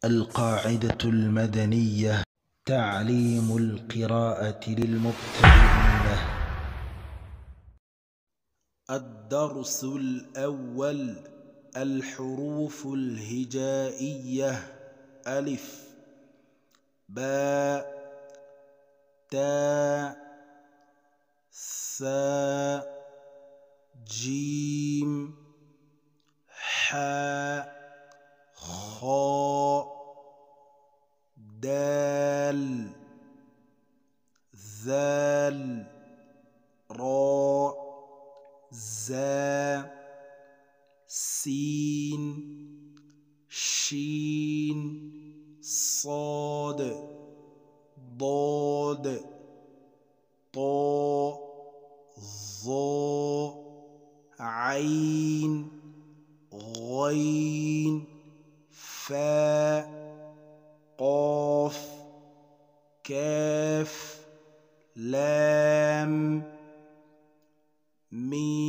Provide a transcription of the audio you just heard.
القاعدة المدنية: تعليم القراءة للمبتدئين. الدرس الأول: الحروف الهجائية: ألف، باء، تاء، ثاء، جيم، حاء، خاء، دال، ذال، راء، زا، سين، شين، صاد، ضاد، طاء، ظاء، عين، غين، فاء، قاف، كاف، لام، ميم.